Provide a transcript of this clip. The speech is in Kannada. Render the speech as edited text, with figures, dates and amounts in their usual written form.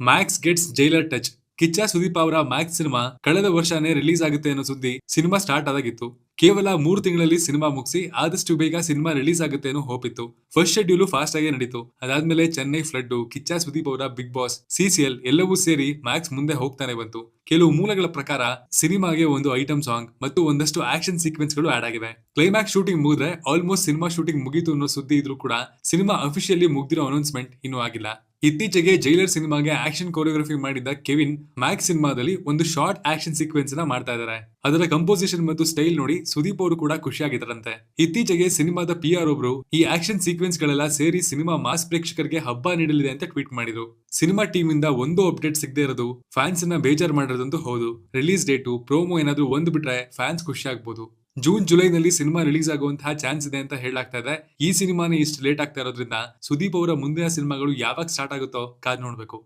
Max gets Jailer touch. Kichcha Sudeep ಅವರ ಮ್ಯಾಕ್ಸ್ ಸಿನಿಮಾ ಕಳೆದ ವರ್ಷನೇ ರಿಲೀಸ್ ಆಗುತ್ತೆ ಅನ್ನೋ ಸುದ್ದಿ ಸಿನಿಮಾ ಸ್ಟಾರ್ಟ್ ಆದಾಗಿತ್ತು. ಕೇವಲ 3 ತಿಂಗಳಲ್ಲಿ ಸಿನಿಮಾ ಮುಗಿಸಿ ಆದಷ್ಟು ಬೇಗ ಸಿನಿಮಾ ರಿಲೀಸ್ ಆಗುತ್ತೆ ಅನ್ನೋ ಹೋಪ್ ಇತ್ತು. ಫಸ್ಟ್ ಶೆಡ್ಯೂಲ್ ಫಾಸ್ಟ್ ಆಗಿ ನಡೀತು. ಅದಾದ್ಮೇಲೆ ಚೆನ್ನೈ ಫ್ಲಡ್, ಕಿಚ್ಚ ಸುದೀಪ್ ಅವರ ಬಿಗ್ ಬಾಸ್, ಸಿಸಿಎಲ್ ಎಲ್ಲವೂ ಸೇರಿ ಮ್ಯಾಕ್ಸ್ ಮುಂದೆ ಹೋಗ್ತಾನೆ ಬಂತು. ಕೆಲವು ಮೂಲಗಳ ಪ್ರಕಾರ ಸಿನಿಮಾಗೆ ಒಂದು ಐಟಮ್ ಸಾಂಗ್ ಮತ್ತು ಒಂದಷ್ಟು ಆಕ್ಷನ್ ಸೀಕ್ವೆನ್ಸ್ ಗಳು ಆಡ್ ಆಗಿವೆ. ಕ್ಲೈಮ್ಯಾಕ್ಸ್ ಶೂಟಿಂಗ್ ಮುಗಿದ್ರೆ ಆಲ್ಮೋಸ್ಟ್ ಸಿನಿಮಾ ಶೂಟಿಂಗ್ ಮುಗೀತು ಅನ್ನೋ ಸುದ್ದಿ ಇದ್ರೂ ಕೂಡ ಸಿನಿಮಾ ಅಫಿಷಿಯಲಿ ಮುಗ್ದಿರೋ ಅನೌನ್ಸ್ಮೆಂಟ್ ಇನ್ನೂ ಆಗಿಲ್ಲ. ಇತ್ತೀಚೆಗೆ ಜೈಲರ್ ಸಿನಿಮಾಗೆ ಆಕ್ಷನ್ ಕೊರಿಯೋಗ್ರಫಿ ಮಾಡಿದ್ದ ಕೆವಿನ್ ಮ್ಯಾಕ್ಸ್ ಸಿನಿಮಾದಲ್ಲಿ ಒಂದು ಶಾರ್ಟ್ ಆಕ್ಷನ್ ಸೀಕ್ವೆನ್ಸ್ ನ ಮಾಡ್ತಾ ಇದ್ದಾರೆ. ಅದರ ಕಂಪೋಸಿಷನ್ ಮತ್ತು ಸ್ಟೈಲ್ ನೋಡಿ ಸುದೀಪ್ ಅವರು ಕೂಡ ಖುಷಿಯಾಗಿದ್ದಾರಂತೆ. ಇತ್ತೀಚೆಗೆ ಸಿನಿಮಾದ PR ಒಬ್ರು ಈ ಆಕ್ಷನ್ ಸೀಕ್ವೆನ್ಸ್ ಗಳೆಲ್ಲ ಸೇರಿ ಸಿನಿಮಾ ಮಾಸ್ ಪ್ರೇಕ್ಷಕರಿಗೆ ಹಬ್ಬ ನೀಡಲಿದೆ ಅಂತ ಟ್ವೀಟ್ ಮಾಡಿದ್ರು. ಸಿನಿಮಾ ಟೀಮ್ ಇಂದ ಒಂದು ಅಪ್ಡೇಟ್ ಸಿಗದೆ ಇರೋದು ಫ್ಯಾನ್ಸ್ ನ ಬೇಜಾರ್ ಮಾಡಿರೋದಂತೂ ಹೌದು. ರಿಲೀಸ್ ಡೇಟು ಪ್ರೋಮೋ ಏನಾದ್ರೂ ಒಂದು ಬಿಟ್ರೆ ಫ್ಯಾನ್ಸ್ ಖುಷಿ ಆಗ್ಬೋದು. ಜೂನ್ ಜುಲೈನಲ್ಲಿ ಸಿನಿಮಾ ರಿಲೀಸ್ ಆಗುವಂತಹ ಚಾನ್ಸ್ ಇದೆ ಅಂತ ಹೇಳಲಾಗ್ತಾ ಇದೆ. ಈ ಸಿನಿಮಾನೇ ಇಷ್ಟು ಲೇಟ್ ಆಗ್ತಾ ಇರೋದ್ರಿಂದ ಸುದೀಪ್ ಅವರ ಮುಂದಿನ ಸಿನಿಮಾಗಳು ಯಾವಾಗ ಸ್ಟಾರ್ಟ್ ಆಗುತ್ತೋ ಕಾದ್ ನೋಡ್ಬೇಕು.